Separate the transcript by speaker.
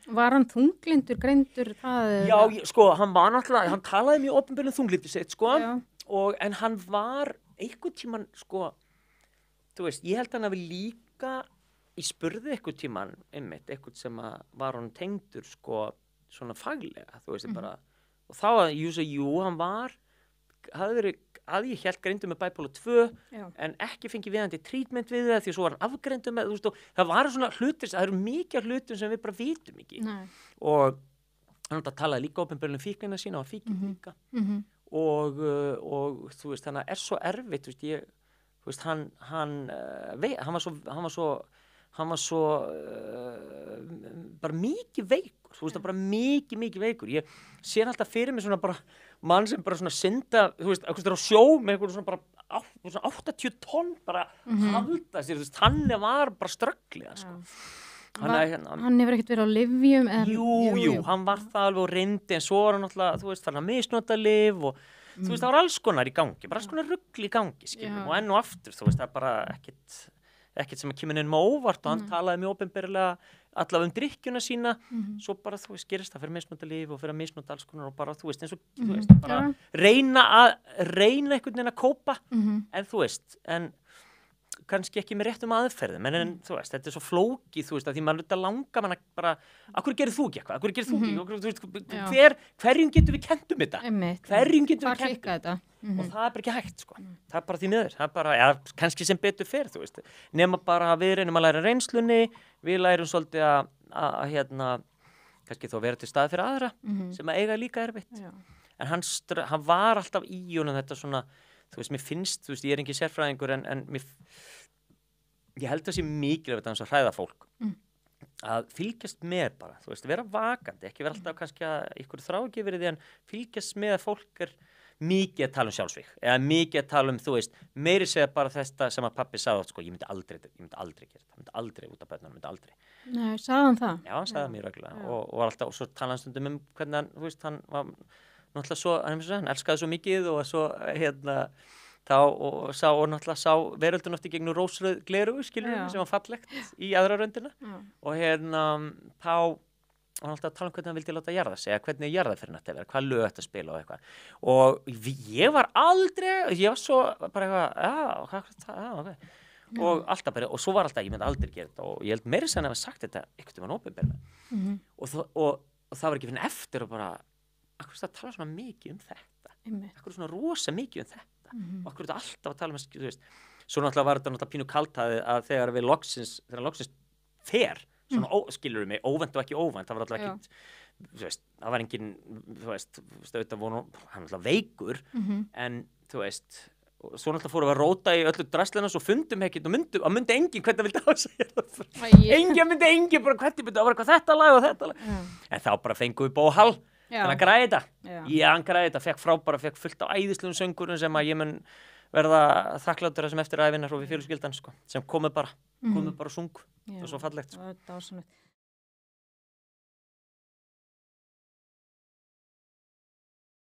Speaker 1: Var hann þunglyndur, greindur það?
Speaker 2: Já, sko, hann var náttúrulega, hann talaði mjög opinberlega þunglyndi sitt, sko,
Speaker 1: Já.
Speaker 2: en hann var einhvern tímann, sko, þú veist, ég held hann hafi líka, ég spurði einhvern tímann, einhvern sem var hann tengdur, sko, svona faglega, þú veist, bara, og þá að hann var, hafði verið, að ég hélt greindur með bipolar 2 en ekki fengið viðandi treatment við það því svo var hann afgreindur með, þú veist, og það var svona hlutir, það eru mikið hlutir sem við bara vitum ekki.
Speaker 1: Nei.
Speaker 2: Og hann talaði líka opinberlega fíknina sína og fíkn líka og þú veist, þannig að svo erfitt, þú veist, hann var svo bara mikið veikur, þú veist, bara mikið veikur. Ég sé hann alltaf fyrir mig svona bara mann sem bara svona synda, þú veist, eitthvað á sjó með eitthvað svona bara 80 tonn bara halda sér, þú veist, hann var bara strögglega, sko.
Speaker 1: Hann hefur ekkert verið á lyfjum?
Speaker 2: Jú, hann var það alveg og reyndi, en svo var hann alltaf, þú veist, fann að misnota lyf og þú veist, það var alls konar í gangi, bara alls konar rugl í gangi, skiljum, og enn og aftur, þú veist, það bara ekkert sem kemur inn með óvart og hann talaði mjög opinberlega allavega drykkjuna sína, svo bara, þú veist, gerist það fyrir misnota lyf og fyrir að misnota alls konar og bara, þú veist, eins og, þú veist, bara reyna einhvern veginn að kópa, en þú veist, en kannski ekki með réttum aðferðum, en þú veist, þetta svo flókið, þú veist, að því maður þetta langar mann að bara, akkur gerir þú ekki eitthvað, akkur gerir þú ekki, þú veist, hverjum getum við kennt þetta? Hverjum getum við kennt þetta? Og það bara ekki hægt, sko. Það bara því miður, það bara, ja, kannski sem betur fer, þú veist, nema bara við reynum að læra reynslunni, við lærum svolítið að kannski þó vera til stað fyrir aðra, sem að eiga líka erfitt. En hann var alltaf í honum þetta svona, þú veist, mér finnst, þú veist, ég ekki sérfræðingur en ég held að það sé mikilvægt að hræða fólk að fylgjast með bara, þú veist, vera vakandi, ekki vera alltaf kannski að ykkur þrá ekki verið því en fylgjast með að fólk mikið að tala um sjálfsvíg eða mikið að tala um, þú veist, meiri segja bara þetta sem að pabbi sagði, sko, ég myndi aldrei gera það, ég myndi aldrei út af börnunum, myndi aldrei.
Speaker 1: Nei, sagði hann það?
Speaker 2: Já, hann sagði það mjög reglulega og var alltaf, og svo talaði hann stundum hvernig hann, þú veist, hann var náttúrulega svo, hann elskaði svo mikið og svo, þá náttúrulega sá veröldun oft í gegnum rósröð glerugu, skilur sem var fallegt í aðra röndina og þá var hann alltaf að tala um hvernig hann vildi láta jarða sig, eða hvernig jarðaferðin ætti að vera, hvað lög ætti að spila og eitthvað. Og ég var svo bara eitthvað, ok. Og alltaf bara, og svo var alltaf, ég myndi aldrei gera þetta og ég held meira sem hann hafa sagt þetta einhvern veginn opinberlega. Og það var ekki fyrir eftir og bara, akkur það tala svona mikið þetta, akkur svona rosa mikið þetta, og akkur þetta alltaf að tala um, þú veist, svo náttúrulega var þetta náttúrulega pínu kaltaði að þegar loksins fer, svona skilur mig, óvænt og ekki óvænt, það var alltaf ekki, þú veist, það var engin, þú veist, hann var alltaf veikur, en þú veist, og svo náttúrulega fórum við að róta í öllu drastlina og fundum ekkert og myndi enginn hvernig það vildi á sig enginn bara hvernig myndi á að vera þetta lag og þetta lag en þá bara fengum við Bóhall þannig að græði þetta, hann græði þetta fekk fullt af æðislegum söngurum sem að ég mun verða þakklátur sem eftir ævinnar og við fjölskyldan, sko, sem komu bara og sung, það var svo fallegt, sko.